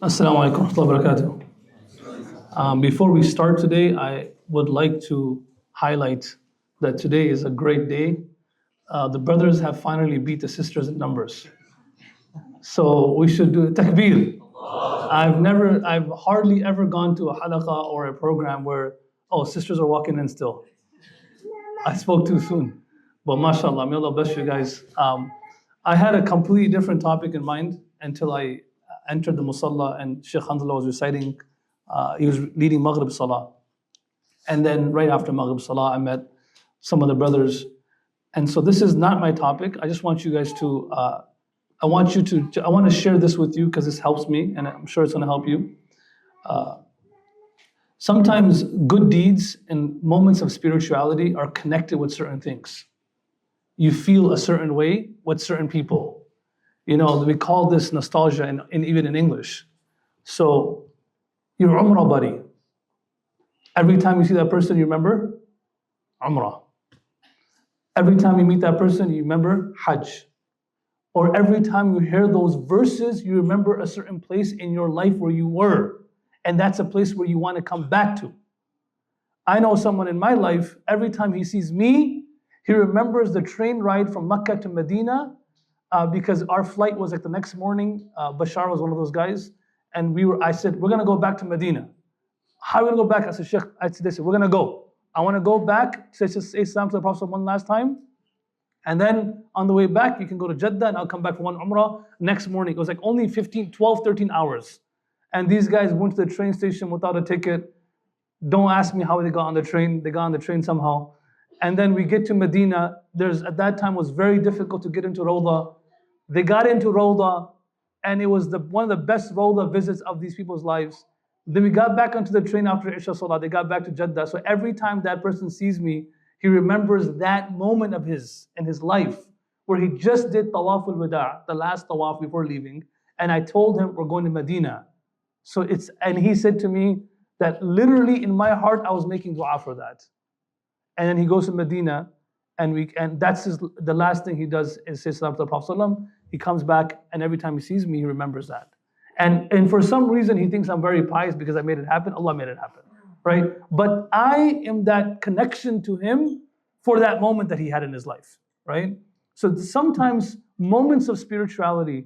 Assalamu alaikum wa rahmatullahi wa barakatuh. Before we start today, I would like to highlight that today is a great day. The brothers have finally beat the sisters in numbers. So we should do takbir. I've hardly ever gone to a halaqah or a program where, oh, sisters are walking in still. I spoke too soon. But mashallah, may Allah bless you guys. I had a completely different topic in mind until I entered the musalla and Sheikh Hamdullah was reciting, he was leading Maghrib Salah. And then right after Maghrib Salah, I met some of the brothers. And so this is not my topic. I just want you guys to, I want to share this with you because this helps me and I'm sure it's going to help you. Sometimes good deeds and moments of spirituality are connected with certain things. You feel a certain way with certain people. You know, we call this nostalgia even in English. So, your Umrah buddy. Every time you see that person, you remember Umrah. Every time you meet that person, you remember Hajj. Or every time you hear those verses, you remember a certain place in your life where you were. And that's a place where you want to come back to. I know someone in my life, every time he sees me, he remembers the train ride from Mecca to Medina, because our flight was like the next morning. Bashar was one of those guys. And I said, we're going to go back to Medina. How are we going to go back? I said, Sheikh, they said, we're going to go. I want to go back, say salam to the Prophet one last time. And then on the way back, you can go to Jeddah and I'll come back for one Umrah next morning. It was like only 12, 13 hours. And these guys went to the train station without a ticket. Don't ask me how they got on the train. They got on the train somehow. And then we get to Medina. At that time was very difficult to get into Rawda. They got into Rawda, and it was one of the best Rawda visits of these people's lives. Then we got back onto the train after Isha Salah. They got back to Jeddah. So every time that person sees me, he remembers that moment of his in his life where he just did Tawaf al-Wada', the last Tawaf before leaving. And I told him we're going to Medina. And he said to me that literally in my heart I was making dua for that. And then he goes to Medina, and that's the last thing he does is say salam to the Prophet ﷺ. He comes back, and every time he sees me, he remembers that. And for some reason, he thinks I'm very pious because I made it happen. Allah made it happen, right? But I am that connection to him for that moment that he had in his life, right? So sometimes moments of spirituality,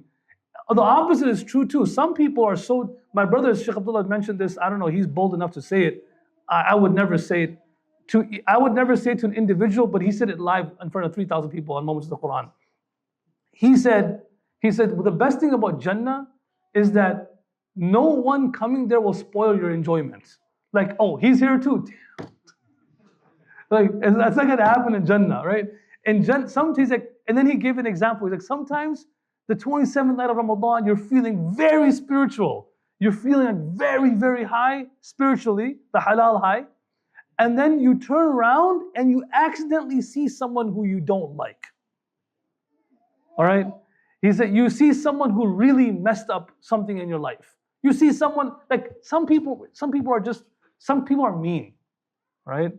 the opposite is true too. Some people are so, my brother Sheikh Abdullah mentioned this, I don't know, he's bold enough to say it. I would never say it. I would never say it to an individual, but he said it live in front of 3,000 people on Moments of the Quran. He said, well, the best thing about Jannah is that no one coming there will spoil your enjoyment. Like, oh, he's here too. Like, that's not gonna happen in Jannah, right? In Jannah, sometimes, and then he gave an example. He's like, sometimes the 27th night of Ramadan, you're feeling very spiritual. You're feeling like very, very high spiritually, the halal high. And then you turn around and you accidentally see someone who you don't like. All right? He said, you see someone who really messed up something in your life. You see someone, like some people are mean, right?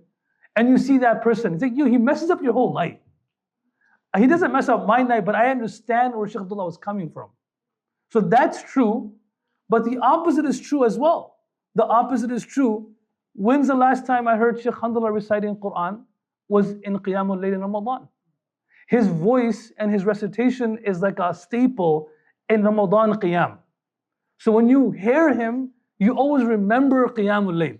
And you see that person, it's like, he messes up your whole night. He doesn't mess up my night, but I understand where Sheikh Abdullah was coming from. So that's true, but the opposite is true as well. The opposite is true. When's the last time I heard Sheikh Hamdullah reciting Quran? Was in Qiyamul Layl in Ramadan. His voice and his recitation is like a staple in Ramadan Qiyam. So when you hear him, you always remember Qiyamul Layl.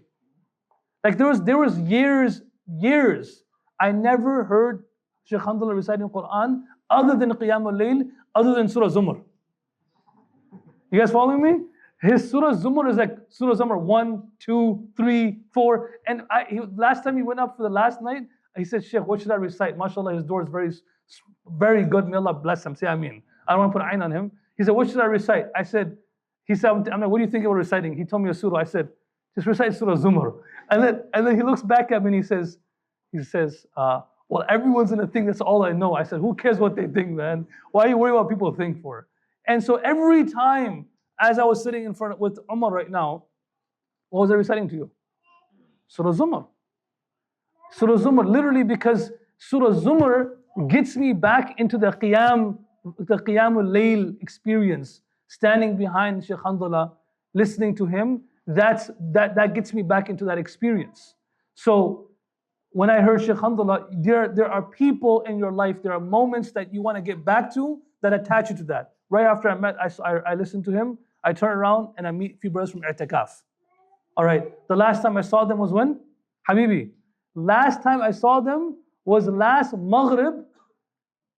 Like there was years, I never heard Sheikh Hamdullah reciting Quran other than Qiyamul Layl, other than Surah Zumar. You guys following me? His Surah Zumar is like Surah Zumar 1, 2, 3, 4. And last time he went up for the last night, he said, Sheikh, what should I recite? MashaAllah, his door is very, very good. May Allah bless him. Say Ameen. I don't want to put ayn on him. He said, what should I recite? He said, I'm like, what do you think about reciting? He told me a surah. I said, just recite Surah Zumar. And then he looks back at me and he says, well, everyone's gonna think that's all I know. I said, who cares what they think, man? Why are you worried about what people think for? And so every time, as I was sitting in front with Umar right now, what was I reciting to you? Surah Zumar. Surah Zumar, literally because Surah Zumar gets me back into the Qiyamul Layl experience, standing behind Sheikh Hamdullah listening to him, that gets me back into that experience. So when I heard Sheikh Hamdullah, there are people in your life, there are moments that you want to get back to that attach you to that. Right after I listened to him, I turn around and I meet a few brothers from I'tikaf. All right, the last time I saw them was when? Habibi. Last time I saw them was last Maghrib,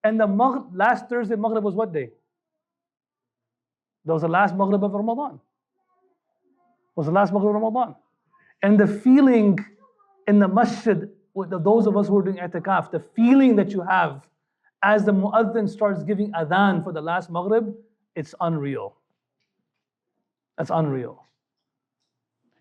and last Thursday Maghrib was what day? That was the last Maghrib of Ramadan. Was the last Maghrib of Ramadan. And the feeling in the masjid, with those of us who are doing i'tikaf, the feeling that you have as the mu'adhin starts giving adhan for the last Maghrib, it's unreal. That's unreal.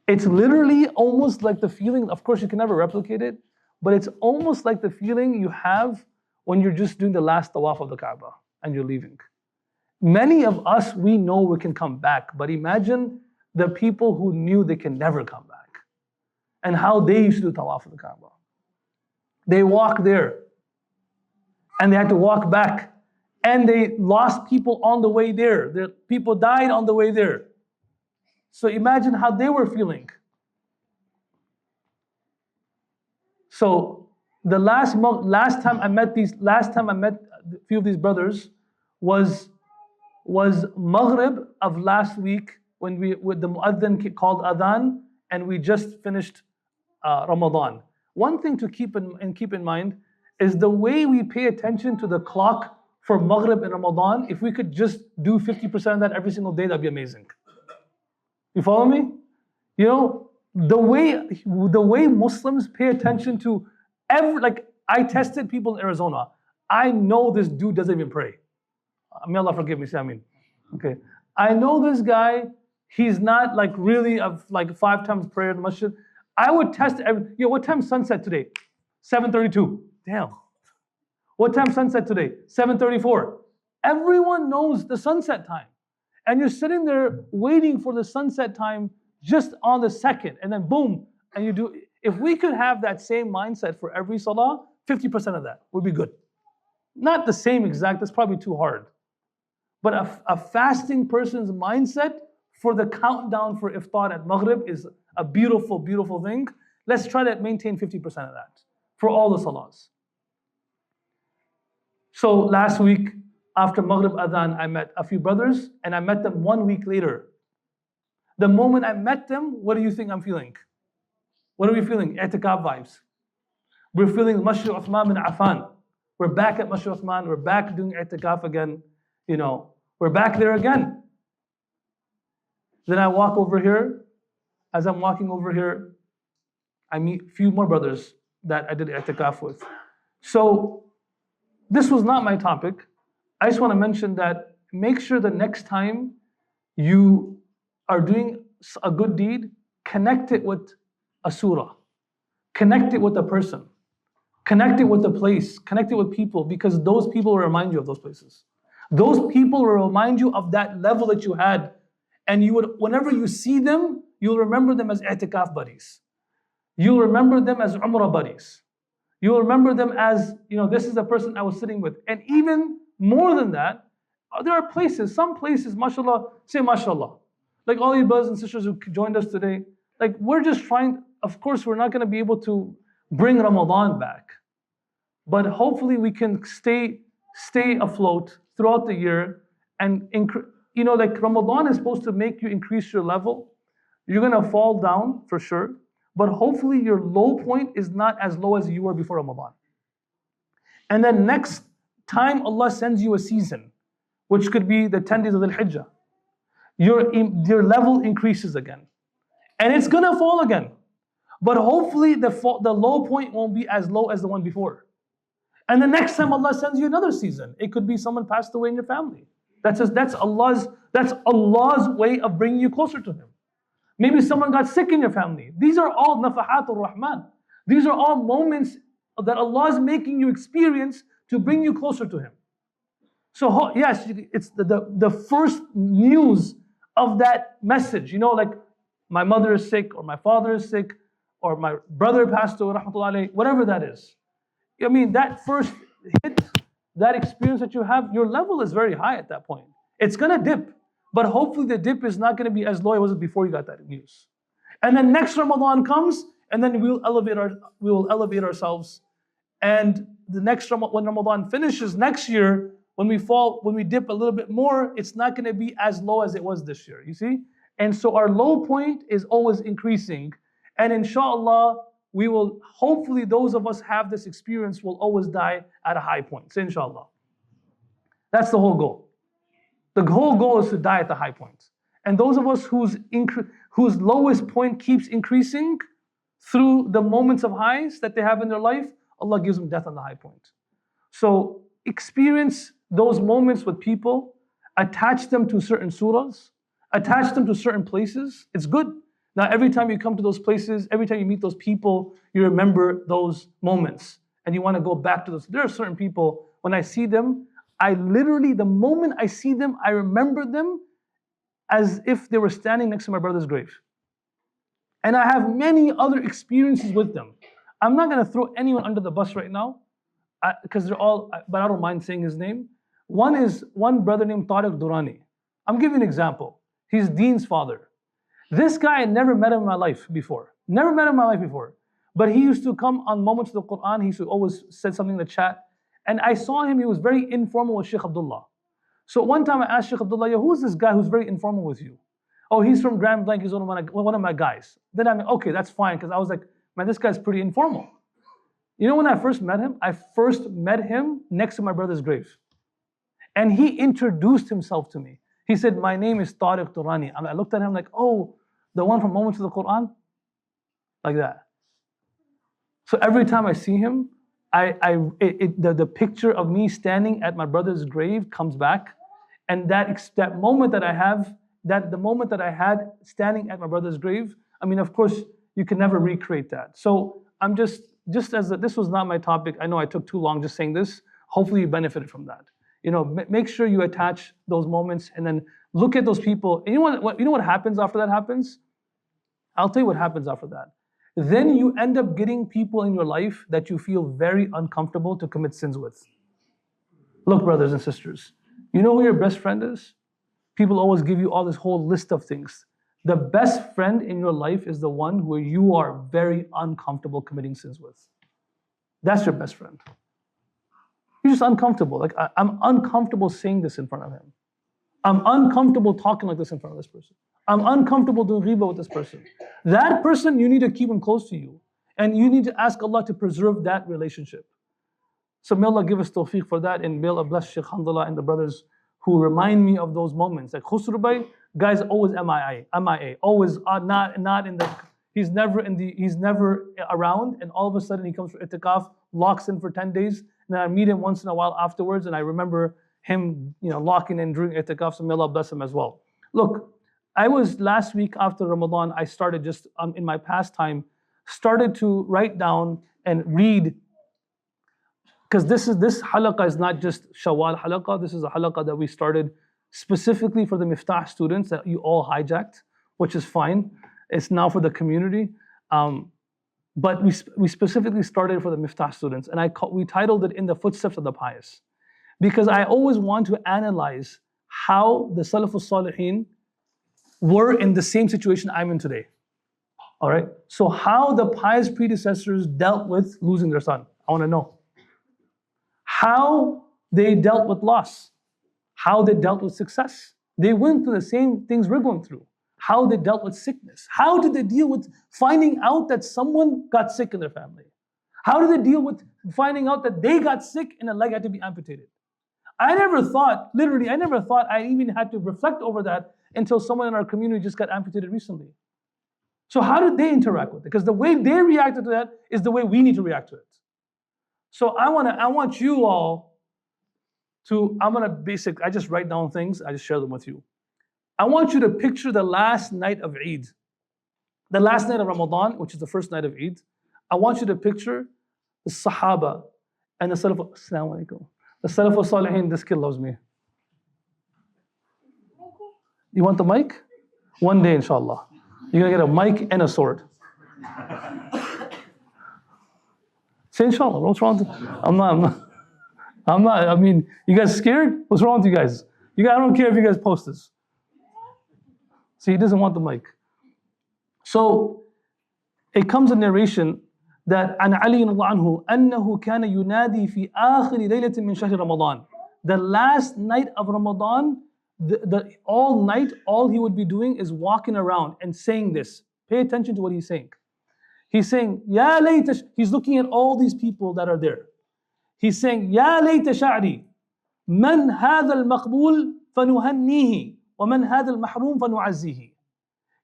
It's literally almost like the feeling, of course you can never replicate it, but it's almost like the feeling you have when you're just doing the last tawaf of the Kaaba and you're leaving. Many of us, we know we can come back, but imagine the people who knew they can never come back and how they used to do tawaf of the Kaaba. They walked there and they had to walk back, and they lost people on the way there. Their people died on the way there. So imagine how they were feeling. So the last time I met a few of these brothers was Maghrib of last week, when the mu'adhin called adhan, and we just finished Ramadan. One thing to keep in mind is the way we pay attention to the clock for Maghrib in Ramadan. If we could just do 50% of that every single day, that'd be amazing. You follow me? You know, the way Muslims pay attention to like I tested people in Arizona. I know this dude doesn't even pray. May Allah forgive me, say Ameen. Okay. I know this guy, he's not like really of like 5 times prayer in the masjid. I would test what time sunset today? 7:32. Damn. What time sunset today? 7:34. Everyone knows the sunset time. And you're sitting there waiting for the sunset time just on the second, and then boom, and you do. If we could have that same mindset for every salah, 50% of that would be good. Not the same exact, that's probably too hard. But a fasting person's mindset for the countdown for iftar at Maghrib is a beautiful, beautiful thing. Let's try to maintain 50% of that for all the salahs. So last week, after Maghrib Adhan, I met a few brothers, and I met them 1 week later. The moment I met them, what do you think I'm feeling? What are we feeling? I'tikaf vibes. We're feeling Masjid Uthman bin Affan. We're back at Masjid Uthman, we're back doing i'tikaf again. You know, we're back there again. Then I walk over here. As I'm walking over here, I meet a few more brothers that I did i'tikaf with. So this was not my topic. I just want to mention that make sure the next time you are doing a good deed, connect it with a surah. Connect it with a person. Connect it with a place. Connect it with people, because those people will remind you of those places. Those people will remind you of that level that you had. And you would, whenever you see them, you'll remember them as i'tikaf buddies. You'll remember them as umrah buddies. You'll remember them as, this is the person I was sitting with. And even more than that, there are places, some places, mashallah, say mashallah. Like all you brothers and sisters who joined us today, like we're just trying, of course we're not going to be able to bring Ramadan back. But hopefully we can stay afloat throughout the year. And like Ramadan is supposed to make you increase your level. You're going to fall down for sure. But hopefully your low point is not as low as you were before Ramadan. And then next time Allah sends you a season, which could be the 10 days of Dhul-Hijjah, your level increases again. And it's gonna fall again. But hopefully the low point won't be as low as the one before. And the next time Allah sends you another season, it could be someone passed away in your family. That's Allah's way of bringing you closer to Him. Maybe someone got sick in your family. These are all nafahatul Rahman. These are all moments that Allah is making you experience to bring you closer to Him. So yes, it's the first news of that message. Like my mother is sick, or my father is sick, or my brother passed away, rahmatullahi alayhi, whatever that is. I mean, that first hit, that experience that you have, your level is very high at that point. It's gonna dip. but hopefully the dip is not going to be as low as it was before you got that news. And then next Ramadan comes, and then we will elevate ourselves. And the next when Ramadan finishes next year, when we dip a little bit more, it's not going to be as low as it was this year. You see? And so our low point is always increasing. And inshallah, we will, hopefully those of us have this experience will always die at a high point. Say inshallah. That's the whole goal. The whole goal is to die at the high point. And those of us whose lowest point keeps increasing through the moments of highs that they have in their life, Allah gives them death on the high point. So experience those moments with people, attach them to certain surahs, attach them to certain places. It's good. Now every time you come to those places, every time you meet those people, you remember those moments. And you want to go back to those. There are certain people, when I see them, I literally, the moment I see them, I remember them as if they were standing next to my brother's grave. And I have many other experiences with them. I'm not going to throw anyone under the bus right now, because they're all, but I don't mind saying his name. One brother named Tariq Durrani. I'm giving an example. He's Dean's father. This guy, I never met him in my life before. Never met him in my life before. But he used to come on moments of the Quran. He used to always say something in the chat. And I saw him, he was very informal with Sheikh Abdullah. So one time I asked Sheikh Abdullah, who's this guy who's very informal with you? Oh, he's from Grand Blanc, he's one of my guys. Then I'm like, okay, that's fine, because I was like, man, this guy's pretty informal. You know when I first met him? I first met him next to my brother's grave. And he introduced himself to me. He said, my name is Tariq Durrani. And I looked at him like, oh, the one from Moments of the Quran? Like that. So every time I see him, the picture of me standing at my brother's grave comes back. And that moment that I have, the moment that I had standing at my brother's grave, I mean, of course, you can never recreate that. So I'm this was not my topic. I know I took too long just saying this. Hopefully you benefited from that. Make sure you attach those moments and then look at those people. And you know what happens after that happens? I'll tell you what happens after that. Then you end up getting people in your life that you feel very uncomfortable to commit sins with. Look, brothers and sisters, you know who your best friend is? People always give you all this whole list of things. The best friend in your life is the one where you are very uncomfortable committing sins with. That's your best friend. You're just uncomfortable. Like, I'm uncomfortable saying this in front of him. I'm uncomfortable talking like this in front of this person. I'm uncomfortable doing ghibah with this person. That person, you need to keep him close to you. And you need to ask Allah to preserve that relationship. So may Allah give us tawfiq for that, and may Allah bless Sheikh Hamdullah and the brothers who remind me of those moments. Like Khusru Bhai, guys always MIA, always not in the, he's never around, and all of a sudden he comes for itikaf, locks in for 10 days, and then I meet him once in a while afterwards, and I remember him, locking in during itikaf, so may Allah bless him as well. Look, I was last week after Ramadan, I started just in my pastime, started to write down and read, because this halaqah is not just Shawwal halaqah, this is a halaqah that we started specifically for the Miftaah students that you all hijacked, which is fine. It's now for the community. But we specifically started for the Miftaah students, and we titled it In the Footsteps of the Pious. Because I always want to analyze how the Salafus Salihin were in the same situation I'm in today. All right? So how the pious predecessors dealt with losing their son. I want to know. How they dealt with loss. How they dealt with success. They went through the same things we're going through. How they dealt with sickness. How did they deal with finding out that someone got sick in their family? How did they deal with finding out that they got sick and a leg had to be amputated? I never thought I even had to reflect over that until someone in our community just got amputated recently. So how did they interact with it? Because the way they reacted to that is the way we need to react to it. So I want you all to, I just write down things, I just share them with you. I want you to picture the last night of Eid. The last night of Ramadan, which is the first night of Eid. I want you to picture the Sahaba and the Salaf. Assalamu alaikum. The Salaf al-Salihin, this kid loves me. You want the mic? One day, inshallah. You're going to get a mic and a sword. Say inshallah. What's wrong with you? I'm not. I mean, you guys scared? What's wrong with you guys? I don't care if you guys post this. So he doesn't want the mic. So it comes in narration that عن علي رضي عنه أنه كان ينادي في آخر ليلة من شهر رمضان. The last night of Ramadan, all night, all he would be doing is walking around and saying this. Pay attention to what he's saying. He's saying, يا ليت, he's looking at all these people that are there. He's saying, يا ليت شعري من هذا المقبول فنهنيه ومن هذا المحروم فنعزيه.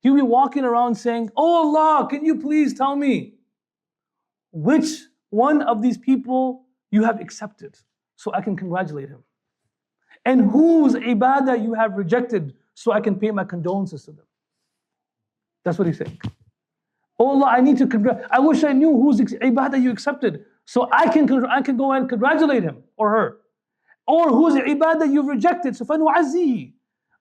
He'll be walking around saying, oh Allah, can you please tell me which one of these people you have accepted so I can congratulate him? And whose ibadah you have rejected so I can pay my condolences to them. That's what he's saying. Oh Allah, I need to I wish I knew whose ibadah you accepted so I can go and congratulate him or her. Or whose ibadah you've rejected. So فَنُعَزِّهِ.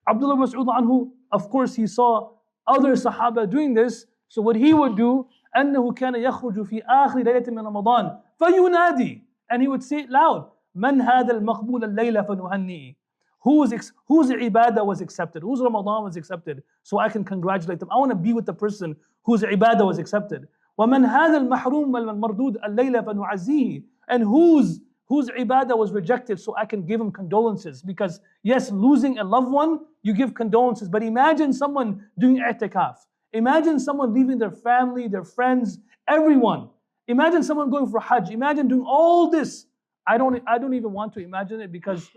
Abdullah Mas'ud anhu, of course, he saw other Sahaba doing this. So what he would do, أنه كان يخرج في آخر ليلة من رمضان فينادي, and he would say it loud, من هذا المقبول الليلة فنهنيه. Whose ibadah was accepted, whose Ramadan was accepted, so I can congratulate them. I want to be with the person whose ibadah was accepted. ومن هذا المحروم المردود الليلة فنعزيه, and whose ibadah was rejected, so I can give him condolences. Because yes, losing a loved one, you give condolences. But imagine someone doing i'tikaf. Imagine someone leaving their family, their friends, everyone. Imagine someone going for Hajj. Imagine doing all this. I don't even want to imagine it, because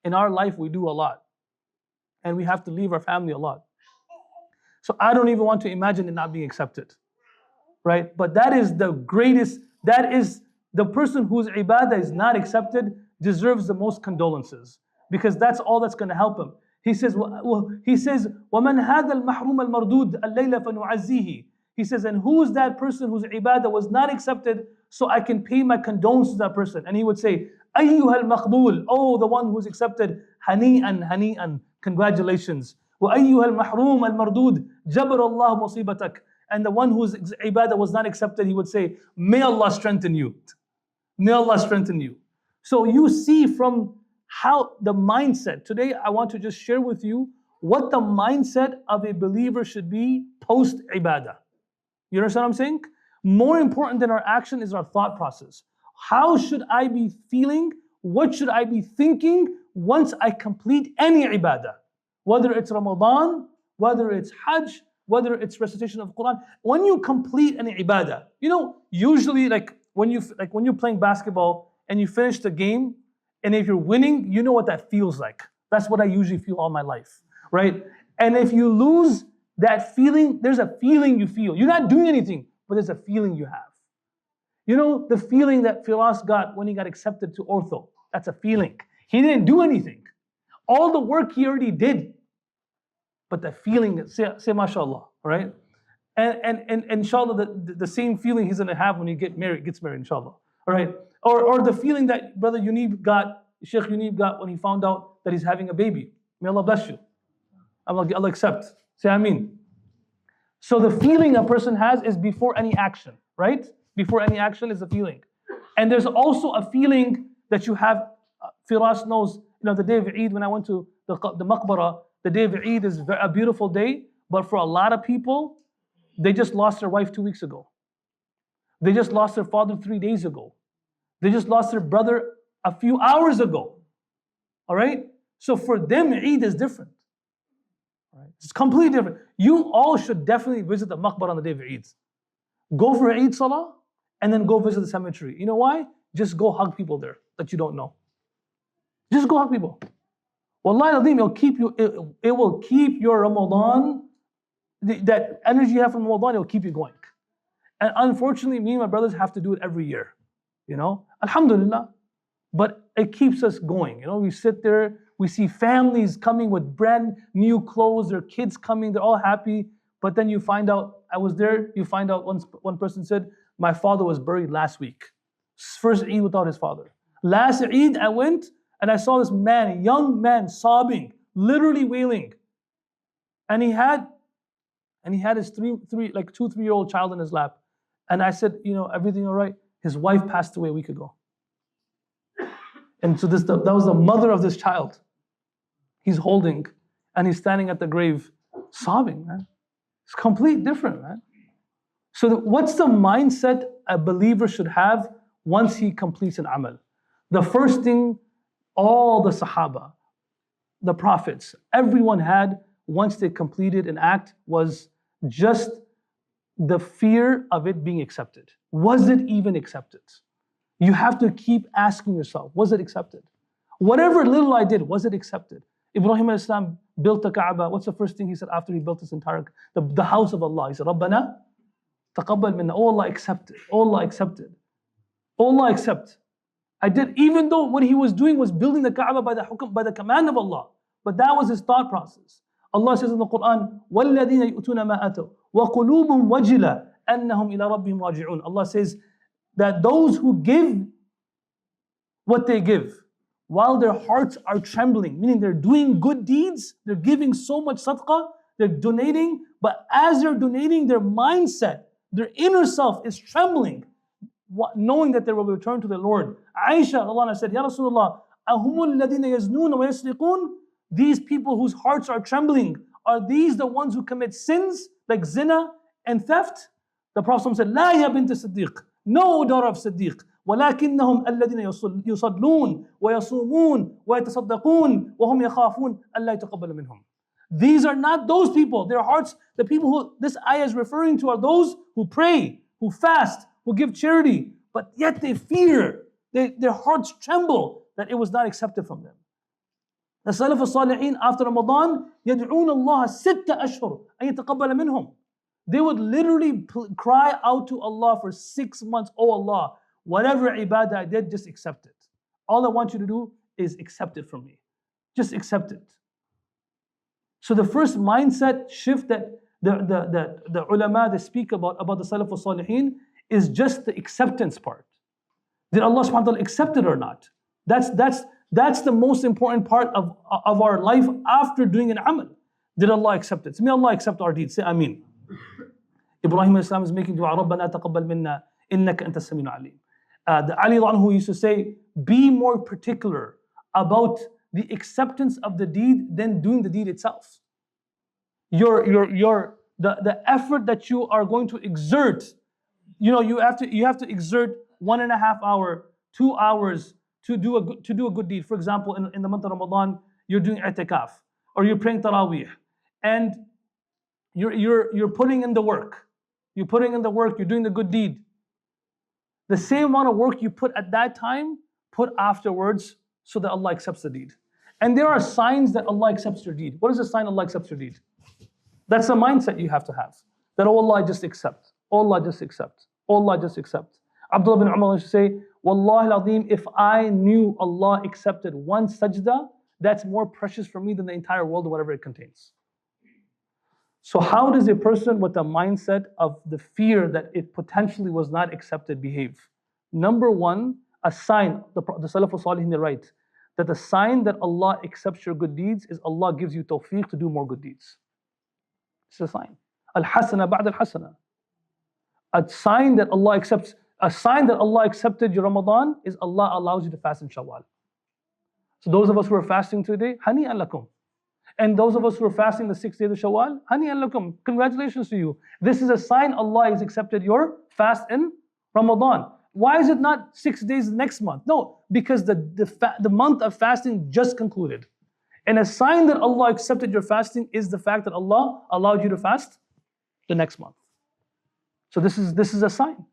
in our life we do a lot. And we have to leave our family a lot. So I don't even want to imagine it not being accepted. Right? But that is the greatest, that is the person whose ibadah is not accepted deserves the most condolences, because that's all that's going to help him. He says, وَمَنْ هَذَا الْمَحْرُومَ الْمَرْدُودَ اللَّيْلَ فَنُعَزِّيهِ. He says, and who is that person whose ibadah was not accepted so I can pay my condolences to that person? And he would say, أَيُّهَا الْمَقْبُولِ, oh, the one who's accepted, هَنِيئًا, congratulations. وَأَيُّهَا الْمَحْرُومَ الْمَرْدُودَ جَبَرَ اللَّهُ مُصِيبَتَكَ. And the one whose ibadah was not accepted, he would say, may Allah strengthen you. May Allah strengthen you. So you see from how the mindset, today I want to just share with you what the mindset of a believer should be post ibadah. You understand what I'm saying? More important than our action is our thought process. How should I be feeling? What should I be thinking once I complete any ibadah? Whether it's Ramadan, whether it's Hajj, whether it's recitation of Quran. When you complete any ibadah, usually like when you're playing basketball and you finish the game, and if you're winning, you know what that feels like. That's what I usually feel all my life, right? And if you lose that feeling, there's a feeling you feel. You're not doing anything, but there's a feeling you have. The feeling that Firas got when he got accepted to ortho. That's a feeling. He didn't do anything. All the work he already did. But the feeling, say mashallah, right? And inshallah, the same feeling he's gonna have when he gets married, inshallah. All right? Or the feeling that Brother Sheikh Yunib got when he found out that he's having a baby. May Allah bless you. Allah accept. Say Ameen. So the feeling a person has is before any action, right? Before any action is a feeling. And there's also a feeling that you have. Firas knows, the day of Eid, when I went to the maqbara, the day of Eid is a beautiful day, but for a lot of people, they just lost their wife 2 weeks ago. They just lost their father 3 days ago. They just lost their brother a few hours ago. All right? So for them, Eid is different. All right? It's completely different. You all should definitely visit the maqbara on the day of Eid. Go for Eid Salah, and then go visit the cemetery. You know why? Just go hug people there that you don't know. Just go hug people. Wallahi al-Azim, it will keep your Ramadan, that energy you have from Ramadan, it will keep you going. And unfortunately, me and my brothers have to do it every year. Alhamdulillah. But it keeps us going. We sit there, we see families coming with brand new clothes, their kids coming, they're all happy. But then you find out, I was there, you find out one person said, my father was buried last week. First Eid without his father. Last Eid, I went and I saw this man, a young man, sobbing, literally wailing. And he had his 2-3-year-old child in his lap. And I said, everything all right? His wife passed away a week ago. And so that was the mother of this child. He's holding, and he's standing at the grave, Sobbing, man. It's complete different, man. So what's the mindset a believer should have once he completes an amal? The first thing all the Sahaba, the prophets, everyone had once they completed an act was just the fear of it being accepted. Was it even accepted? You have to keep asking yourself, was it accepted? Whatever little I did, was it accepted? Ibrahim al-Islam built the Kaaba. What's the first thing he said after he built this entire, the house of Allah? He said, Rabbana, taqabbal minna. Oh Allah, accept it. Oh Allah, accept it. Oh Allah, accept. I did, even though what he was doing was building the Kaaba by the command of Allah. But that was his thought process. Allah says in the Quran, وَالَّذِينَ يُؤْتُونَ مَا أَتَوْا وَقُلُوبُهُمْ وَجِلَةٌ أَنَّهُمْ إِلَى رَبِّهِمْ رَاجِعُونَ. Allah says that those who give what they give, while their hearts are trembling, meaning they're doing good deeds, they're giving so much sadaqah, they're donating, but as they're donating, their mindset, their inner self is trembling, knowing that they will return to the Lord. Aisha, Allah said, Ya Rasulullah, أَهُمُ الَّذِينَ يَزْنُونَ وَيَسْرِقُونَ? These people whose hearts are trembling, are these the ones who commit sins like zina and theft? The Prophet said, لا يا بنت الصديق. No, daughter of Siddiq. ولكنهم الذين يصلون ويصومون ويتصدقون وهم يخافون ألا يتقبل منهم. These are not those people. Their hearts, the people who this ayah is referring to, are those who pray, who fast, who give charity, but yet they fear, their hearts tremble that it was not accepted from them. The Salaf al-Salihin after Ramadan, يدعون الله 6 أشهر أن يتقبل منهم. They would literally cry out to Allah for 6 months, oh Allah, whatever ibadah I did, just accept it. All I want you to do is accept it from me. Just accept it. So the first mindset shift that the ulama they speak about the Salaf al-Salihin is just the acceptance part. Did Allah subhanahu wa ta'ala accept it or not? That's the most important part of our life after doing an amal. Did Allah accept it? So may Allah accept our deeds. Say Ameen. Ibrahim al-Islam is making dua, رَبَّنَا تَقَبَّلْ مِنَّا إِنَّكَ أَنْتَ السَّمِيعُ الْعَلِيمُ. The Ali anhu used to say, be more particular about the acceptance of the deed than doing the deed itself. The effort that you are going to exert, you have to exert 1.5 hours, 2 hours to do a good deed. For example, in the month of Ramadan, you're doing i'tikaf or you're praying tarawih, and you're putting in the work. You're putting in the work. You're doing the good deed. The same amount of work you put at that time, put afterwards, so that Allah accepts the deed. And there are signs that Allah accepts your deed. What is the sign Allah accepts your deed? That's the mindset you have to have. That, oh Allah, just accept. Oh Allah, just accept. Oh Allah, just accept. Abdullah bin Umar used to say, Wallahi al-Azim, if I knew Allah accepted one sajda, that's more precious for me than the entire world or whatever it contains. So how does a person with a mindset of the fear that it potentially was not accepted behave? Number one, a sign, the Salaf al-Salihin, they write, that the sign that Allah accepts your good deeds is Allah gives you tawfiq to do more good deeds. It's a sign. Al-hasana ba'd al-hasana. A sign that Allah accepted your Ramadan is Allah allows you to fast in Shawwal. So those of us who are fasting today, hani'an lakum. And those of us who are fasting the 6 days of Shawwal, hani'an lakum. Congratulations to you. This is a sign Allah has accepted your fast in Ramadan. Why is it not 6 days next month? No, because the month of fasting just concluded. And a sign that Allah accepted your fasting is the fact that Allah allowed you to fast the next month. So this is a sign.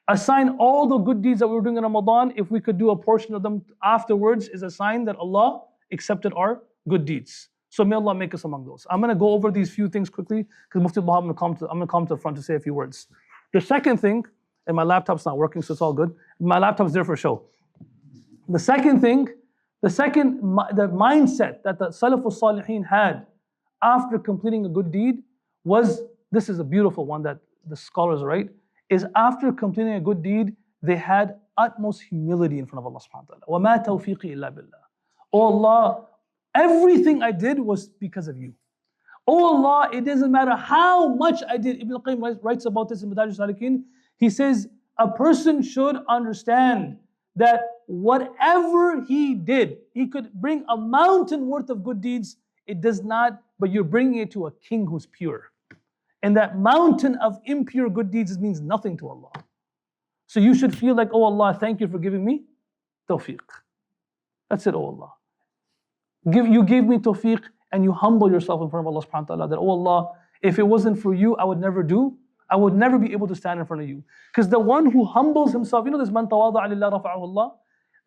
A sign, all the good deeds that we were doing in Ramadan, if we could do a portion of them afterwards, is a sign that Allah accepted our good deeds. So may Allah make us among those. I'm going to go over these few things quickly because Mufti Abdul Rahman, I'm going to come to the front to say a few words. The second thing, and my laptop's not working, so it's all good. My laptop's there for show. The second thing, the mindset that the Salaf al-Salihin had after completing a good deed was, this is a beautiful one that the scholars write, is after completing a good deed, they had utmost humility in front of Allah subhanahu wa ta'ala. وَمَا تَوْفِيقِي إِلَّا بِاللَّهِ. Oh Allah, everything I did was because of you. Oh Allah, it doesn't matter how much I did. Ibn al-Qayyim writes about this in Madarijus Salikin. He says, a person should understand that whatever he did, he could bring a mountain worth of good deeds. It does not but you're bringing it to a king who's pure. And that mountain of impure good deeds means nothing to Allah. So you should feel like, oh Allah, thank you for giving me tawfiq. That's it, oh Allah. You gave me tawfiq, and you humble yourself in front of Allah subhanahu wa ta'ala, that, oh Allah, if it wasn't for you, I would never be able to stand in front of you. Because the one who humbles himself, you know this man tawada'a lillah rafa'ahu Allah?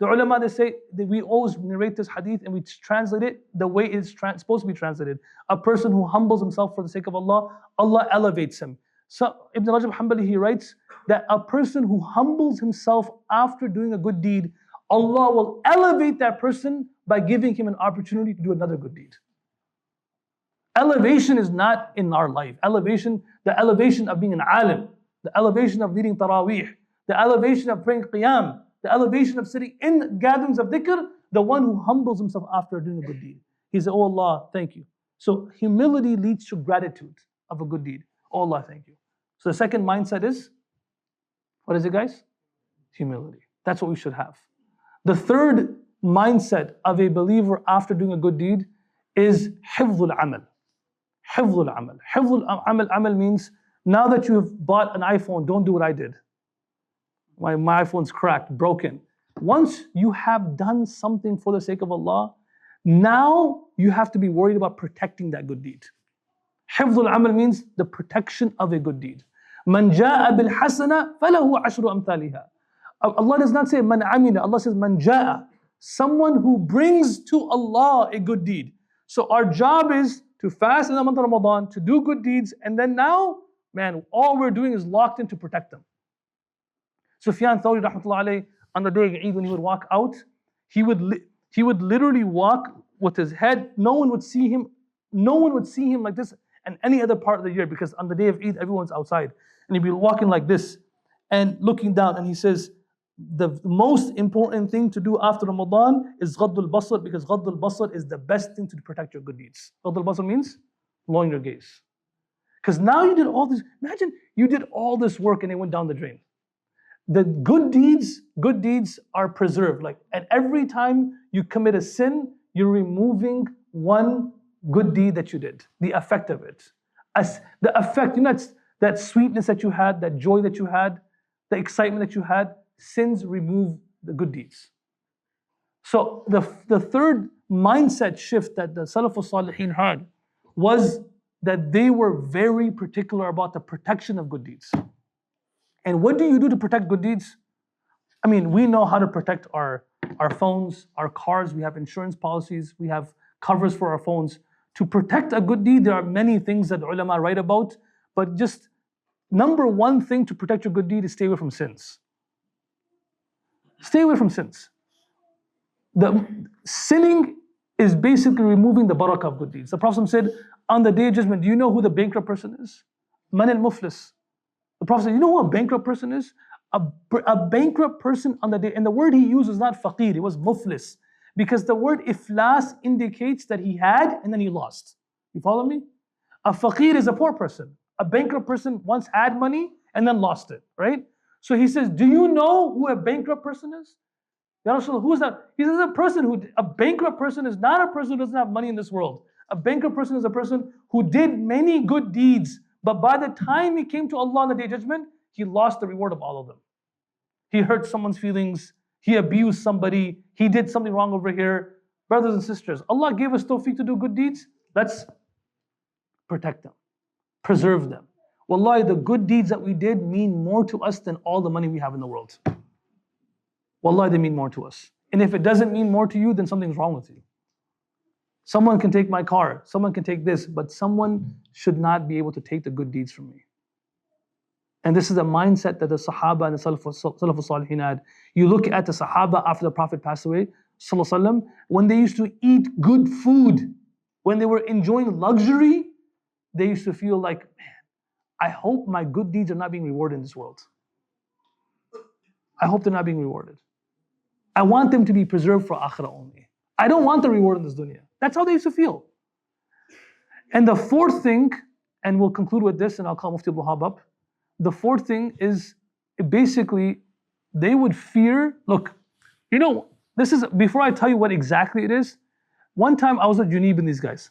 The ulama, they say, that we always narrate this hadith and we translate it the way it's supposed to be translated. A person who humbles himself for the sake of Allah, Allah elevates him. So Ibn Rajab Hanbali, he writes that a person who humbles himself after doing a good deed, Allah will elevate that person by giving him an opportunity to do another good deed. Elevation is not in our life. The elevation of being an alim, the elevation of leading taraweeh, the elevation of praying qiyam, the elevation of sitting in gatherings of dhikr, the one who humbles himself after doing a good deed. He said, oh Allah, thank you. So humility leads to gratitude of a good deed. Oh Allah, thank you. So the second mindset is, what is it, guys? Humility. That's what we should have. The third mindset of a believer after doing a good deed is hifdhul amal. Hifdhul amal. Hifdhul amal means, now that you have bought an iPhone, don't do what I did. My iPhone's cracked, broken. Once you have done something for the sake of Allah, now you have to be worried about protecting that good deed. Hifdhul amal means the protection of a good deed. Man ja'a bil hasana falahu ashru amthaliha. Allah does not say man amila, Allah says man ja'a. Someone who brings to Allah a good deed. So our job is to fast in the month of Ramadan, to do good deeds, and then now, man, all we're doing is locked in to protect them. Sufyan Thawri rahmatullah alayhi, on the day of Eid, when he would walk out, he would literally walk with his head. No one would see him like this in any other part of the year, because on the day of Eid, everyone's outside. And he'd be walking like this and looking down, and he says, the most important thing to do after Ramadan is ghaddul basar, because ghaddul basar is the best thing to protect your good deeds. Ghaddul basar means lowering your gaze. Because now you did all this, imagine you did all this work and it went down the drain. The good deeds are preserved. Like at every time you commit a sin, you're removing one good deed that you did. The effect of it. The effect, you know, that sweetness that you had, that joy that you had, the excitement that you had, sins remove the good deeds. So the third mindset shift that the Salafus Salihin had was that they were very particular about the protection of good deeds. And what do you do to protect good deeds? I mean, we know how to protect our phones, our cars, we have insurance policies, we have covers for our phones. To protect a good deed, there are many things that ulama write about, but just number one thing to protect your good deed is stay away from sins. Stay away from sins. The sinning is basically removing the barakah of good deeds. The Prophet said, on the day of judgment, do you know who the bankrupt person is? Man al-muflis. The Prophet said, you know who a bankrupt person is? A bankrupt person on the day, and the word he used was not faqir, it was muflis. Because the word iflas indicates that he had and then he lost. You follow me? A faqir is a poor person. A bankrupt person once had money and then lost it, right? So he says, do you know who a bankrupt person is? Ya Rasulullah, who is that? He says, a bankrupt person is not a person who doesn't have money in this world. A bankrupt person is a person who did many good deeds, but by the time he came to Allah on the day of judgment, he lost the reward of all of them. He hurt someone's feelings, he abused somebody, he did something wrong over here. Brothers and sisters, Allah gave us tawfiq to do good deeds. Let's protect them, preserve them. Wallahi, the good deeds that we did mean more to us than all the money we have in the world. Wallahi, they mean more to us. And if it doesn't mean more to you, then something's wrong with you. Someone can take my car, someone can take this, but someone should not be able to take the good deeds from me. And this is a mindset that the Sahaba and the Salafus Salihin had. You look at the Sahaba after the Prophet passed away, when they used to eat good food, when they were enjoying luxury, they used to feel like, man, I hope my good deeds are not being rewarded in this world. I hope they're not being rewarded. I want them to be preserved for akhirah only. I don't want the reward in this dunya. That's how they used to feel. And the fourth thing, and we'll conclude with this, and I'll call Mufti Abdul Rahman up. The fourth thing is basically they would fear. Look, you know, this is before I tell you what exactly it is. One time I was at Junib and these guys,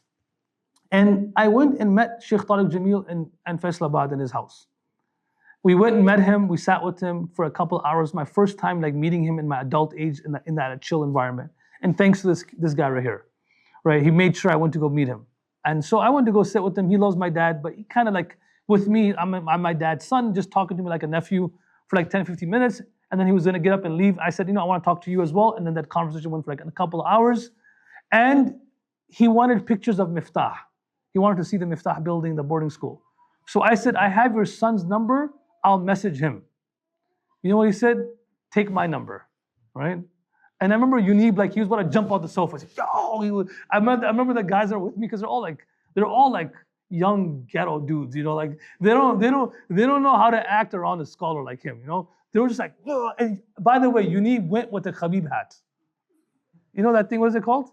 And I went and met Sheikh Tariq Jamil in Faisalabad in his house. We went and met him, we sat with him for a couple hours. My first time like meeting him in my adult age in that chill environment. And thanks to this guy right here, right? He made sure I went to go meet him. And so I went to go sit with him. He loves my dad, but he kind of like, with me, I'm my dad's son, just talking to me like a nephew for like 10, 15 minutes. And then he was gonna get up and leave. I said, I want to talk to you as well. And then that conversation went for like a couple of hours. And he wanted pictures of Miftaah. He wanted to see the Miftaah building, the boarding school. So I said, I have your son's number, I'll message him. You know what he said? Take my number, right? And I remember Unib, like he was about to jump off the sofa. I said, yo, I remember the guys that were with me because they're all like young ghetto dudes, like they don't know how to act around a scholar like him, They were just like, oh. And by the way, Unib went with the Khabib hat. You know that thing, what is it called?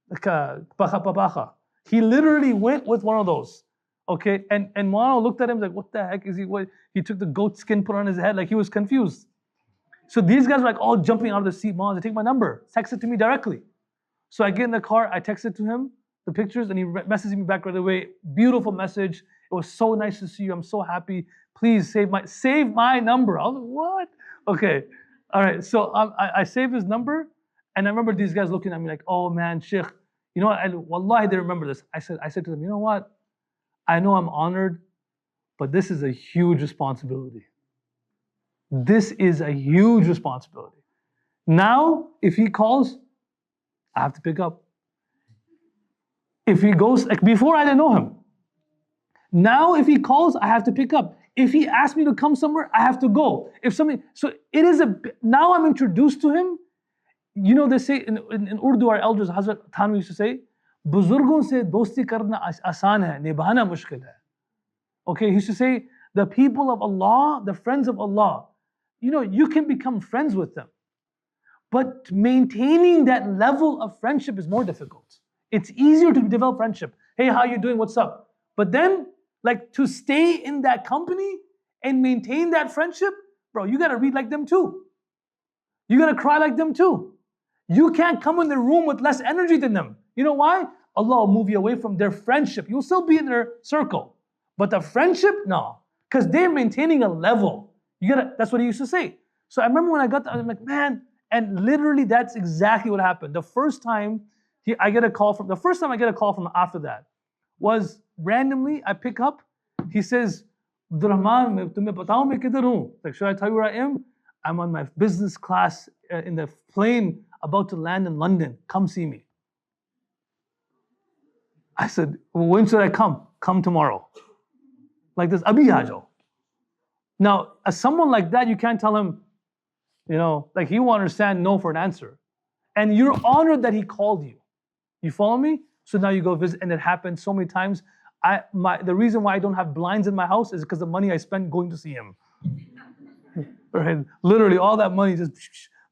Like pacha. He literally went with one of those. Okay, and Mono looked at him like, what the heck is he? What? He took the goat skin, put on his head, like he was confused. So these guys were like all jumping out of the seat. Mono, take my number, text it to me directly. So I get in the car, I texted to him the pictures, and he messages me back right away. Beautiful message. It was so nice to see you. I'm so happy. Please save my number. I was like, what? Okay, all right. So I saved his number, and I remember these guys looking at me like, oh man, Sheikh. You know what? Wallahi, they remember this. I said to them, you know what? I know I'm honored, but this is a huge responsibility. This is a huge responsibility. Now, if he calls, I have to pick up. If he goes, like before I didn't know him. Now, if he calls, I have to pick up. If he asks me to come somewhere, I have to go. So it is now I'm introduced to him. They say in Urdu, our elders, Hazrat Thanwi used to say, Buzurgon se dosti karna asan hai, nibhana mushkil hai. Okay, he used to say, the people of Allah, the friends of Allah, you can become friends with them. But maintaining that level of friendship is more difficult. It's easier to develop friendship. Hey, how you doing? What's up? But then, like to stay in that company and maintain that friendship, bro, you gotta read like them too. You gotta cry like them too. You can't come in the room with less energy than them. You know why? Allah will move you away from their friendship. You'll still be in their circle. But the friendship, no. Because they're maintaining a level. That's what he used to say. So I remember when I got there, I'm like, man, and literally that's exactly what happened. The first time I get a call from after that was randomly, I pick up, he says, Abdul Rahman, tumhe batao main kidhar hu? Like, should I tell you where I am? I'm on my business class in the plane about to land in London. Come see me. I said, well, when should I come? Come tomorrow. Like this, abhi aa jao. Now, as someone like that, you can't tell him, like he will understand no for an answer. And you're honored that he called you. You follow me? So now you go visit, and it happened so many times. The reason why I don't have blinds in my house is because the money I spent going to see him. Right? Literally all that money just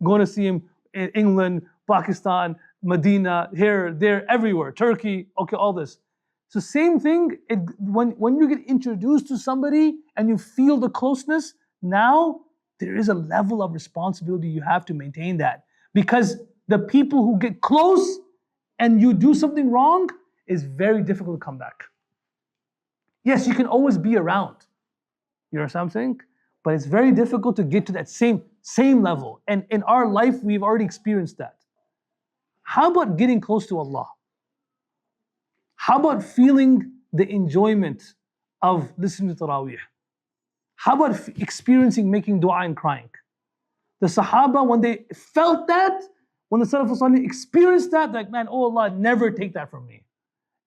going to see him in England, Pakistan, Medina, here, there, everywhere, Turkey, okay, all this. So same thing, when you get introduced to somebody and you feel the closeness, now there is a level of responsibility you have to maintain that. Because the people who get close and you do something wrong, is very difficult to come back. Yes, you can always be around. You understand what I'm saying? But it's very difficult to get to that same level. And in our life, we've already experienced that. How about getting close to Allah? How about feeling the enjoyment of listening to Taraweeh? How about experiencing making dua and crying? The Sahaba, when they felt that, when the Salaf Salih experienced that, like, man, oh Allah, never take that from me.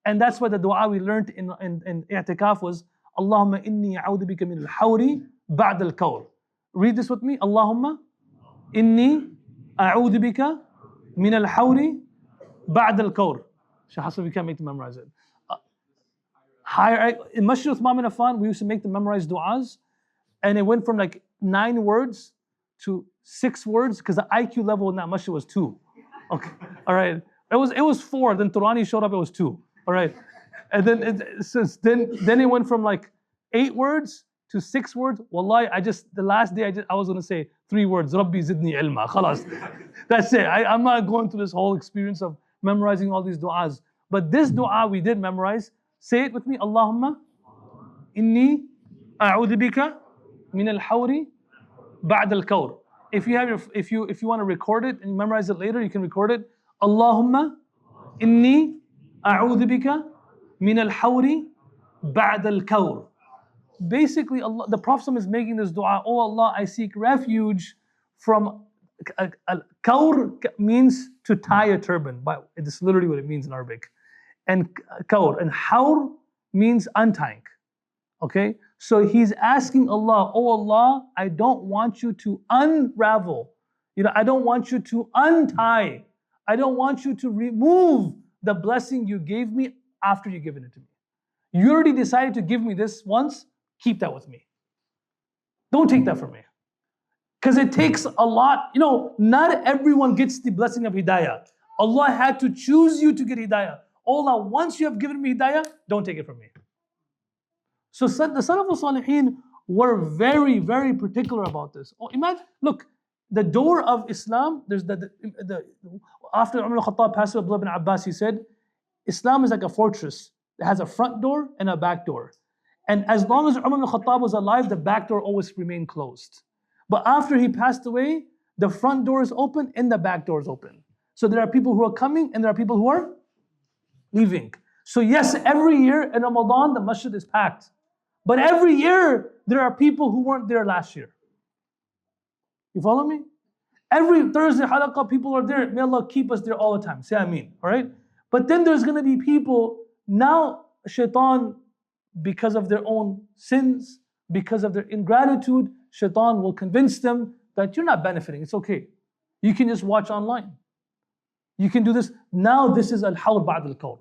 And that's why the dua we learned in i'tikaf was, Allahumma inni a'udhu bika min al-hawri ba'd al-kawr. Read this with me. Allahumma inni a'udhu bika min al-hawri ba'd al-kawr. Shaykh Hassan, we can't make them memorize it. In Masjid Uthman bin Affan, we used to make them memorize du'as, and it went from like 9 words to 6 words, because the IQ level in that masjid was 2. Okay, all right. It was 4. Then Turani showed up. It was 2. All right, and then it went from like 8 words to 6 words. Wallahi, the last day I was gonna say 3 words. Rabbi zidni ilma. Khalas. That's it. I'm not going through this whole experience of memorizing all these du'as. But this dua we did memorize. Say it with me. Allahumma inni a'udhu bika min al-hawri ba'd al-kawr. If you want to record it and memorize it later, you can record it. Allahumma inni a'udhu bika min al-hawri ba'd al-kawr. Basically, Allah, the Prophet is making this dua. Oh Allah, I seek refuge from kawr means to tie a turban. But it's literally what it means in Arabic. And kawr and hawr means untying. Okay, so he's asking Allah, oh Allah, I don't want you to unravel. I don't want you to untie. I don't want you to remove the blessing you gave me after you've given it to me. You already decided to give me this once, keep that with me. Don't take that from me. Because it takes a lot. Not everyone gets the blessing of hidayah. Allah had to choose you to get hidayah. Allah, once you have given me hidayah, don't take it from me. So the Salaf al-Salihin were very, very particular about this. Imagine, look, the door of Islam, there's after Umar al-Khattab passed away, Abdullah ibn Abbas, he said, Islam is like a fortress. It has a front door and a back door. And as long as Umar al-Khattab was alive, the back door always remained closed. But after he passed away, the front door is open and the back door is open. So there are people who are coming and there are people who are leaving. So yes, every year in Ramadan, the masjid is packed. But every year, there are people who weren't there last year. You follow me? Every Thursday halaqah, people are there. May Allah keep us there all the time. Say Ameen. All right? But then there's going to be people, now shaitan, because of their own sins, because of their ingratitude, shaitan will convince them that you're not benefiting. It's okay. You can just watch online. You can do this. Now this is al-hawr ba'd al-kawr.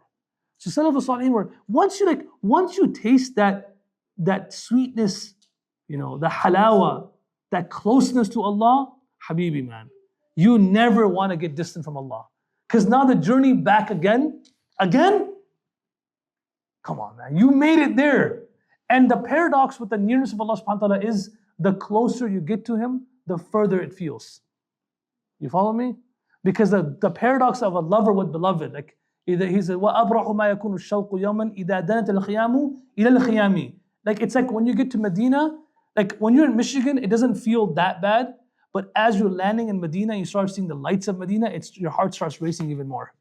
So Salaf al-Salihin were, once you taste that sweetness, the halawa, that closeness to Allah, Habibi man, you never want to get distant from Allah. Because now the journey back again, come on man, you made it there. And the paradox with the nearness of Allah subhanahu wa ta'ala is the closer you get to Him, the further it feels. You follow me? Because the paradox of a lover with beloved, like he said, وَأَبْرَحُ مَا يَكُونُ الشَّوْقُ يَوْمًا إِذَا دَنَتَ الْخِيَامُ إِلَى الْخِيَامِ. Like it's like when you get to Medina, like when you're in Michigan, it doesn't feel that bad. But as you're landing in Medina, you start seeing the lights of Medina, your heart starts racing even more.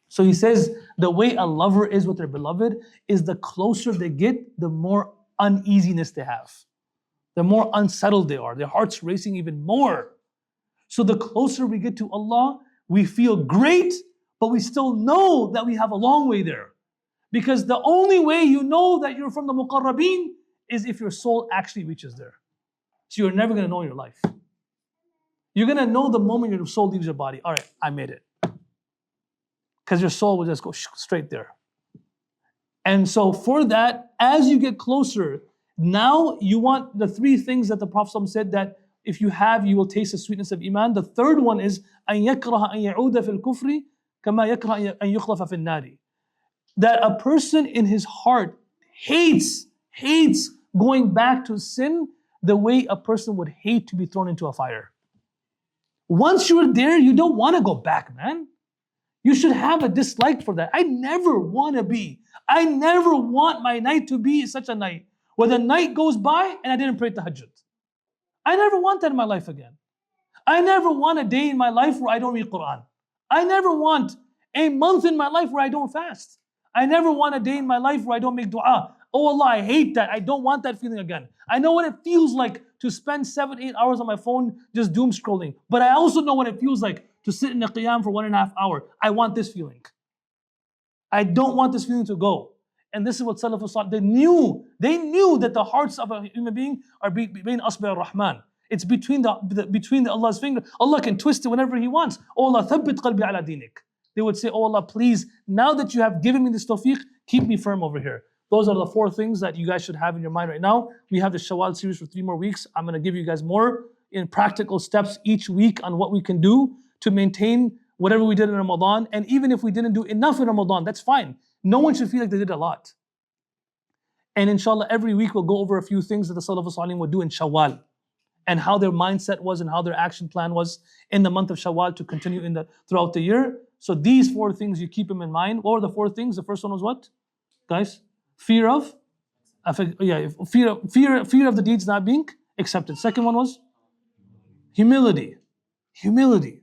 So he says, the way a lover is with their beloved is the closer they get, the more uneasiness they have. The more unsettled they are. Their heart's racing even more. So the closer we get to Allah, we feel great, but we still know that we have a long way there. Because the only way you know that you're from the muqarrabeen is if your soul actually reaches there. So you're never going to know in your life. You're going to know the moment your soul leaves your body. All right, I made it. Because your soul will just go straight there. And so for that, as you get closer, now you want the three things that the Prophet said that if you have, you will taste the sweetness of Iman. The third one is أن يكره أن يعود في الكفر كما يكره أن يخلف في النار. That a person in his heart hates going back to sin the way a person would hate to be thrown into a fire. Once you're there, you don't want to go back, man. You should have a dislike for that. I never want my night to be such a night where the night goes by and I didn't pray tahajjud. I never want that in my life again. I never want a day in my life where I don't read Quran. I never want a month in my life where I don't fast. I never want a day in my life where I don't make dua. Oh Allah, I hate that. I don't want that feeling again. I know what it feels like to spend 7-8 hours on my phone just doom scrolling. But I also know what it feels like to sit in a qiyam for 1.5 hours. I want this feeling. I don't want this feeling to go. And this is what Salaf al-Salih, they knew that the hearts of a human being are between Asbi al-Rahman. It's between the Allah's finger. Allah can twist it whenever He wants. Oh Allah, thabbit qalbi ala dinik. They would say, oh Allah, please, now that you have given me this tawfiq, keep me firm over here. Those are the 4 things that you guys should have in your mind right now. We have the Shawwal series for 3 more weeks. I'm going to give you guys more in practical steps each week on what we can do to maintain whatever we did in Ramadan. And even if we didn't do enough in Ramadan, that's fine. No one should feel like they did a lot. And inshallah, every week we'll go over a few things that the Salaf al-Salih would do in Shawwal and how their mindset was and how their action plan was in the month of Shawwal to continue throughout the year. So these four things you keep them in mind. What were the four things? The first one was what, guys? Fear of fear of the deeds not being accepted. Second one was humility. Humility.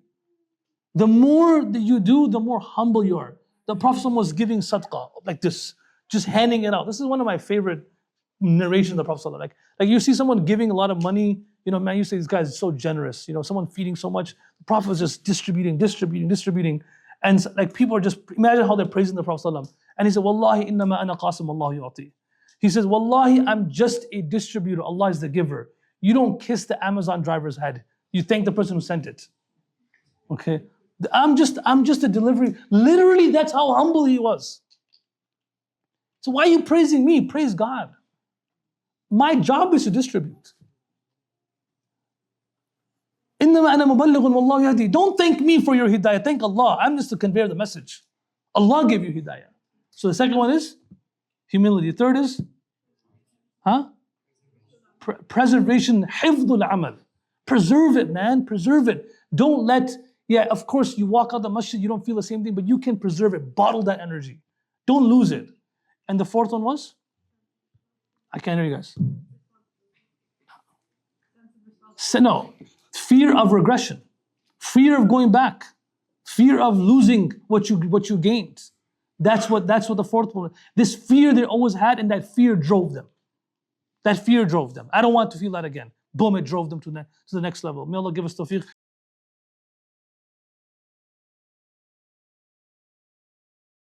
The more that you do, the more humble you are. The Prophet was giving sadaqah like this, just handing it out. This is one of my favorite narrations of the Prophet. Like you see someone giving a lot of money, man, you say this guy is so generous. Someone feeding so much. The Prophet was just distributing. And like people are just, imagine how they're praising the Prophet. And he said, Wallahi innama ana qasim Allahu yu'ti. He says, Wallahi, I'm just a distributor. Allah is the giver. You don't kiss the Amazon driver's head. You thank the person who sent it. Okay? I'm just a delivery. Literally, that's how humble he was. So why are you praising me? Praise God. My job is to distribute. إِنَّمَا أَنَا مُبَلِّغٌ وَاللَّهُ يَهْدِي. Don't thank me for your hidayah. Thank Allah. I'm just to convey the message. Allah gave you hidayah. So the second one is humility. The third is preservation. حِفْظُ الْعَمَلِ. Preserve it, man. Preserve it. Don't let, of course, you walk out the masjid, you don't feel the same thing, but you can preserve it. Bottle that energy. Don't lose it. And the fourth one was? I can't hear you guys. No. Fear of regression. Fear of going back. Fear of losing what you gained. That's what the fourth one. This fear they always had, and that fear drove them. I don't want to feel that again. Boom, it drove them to the next level. May Allah give us tawfiq.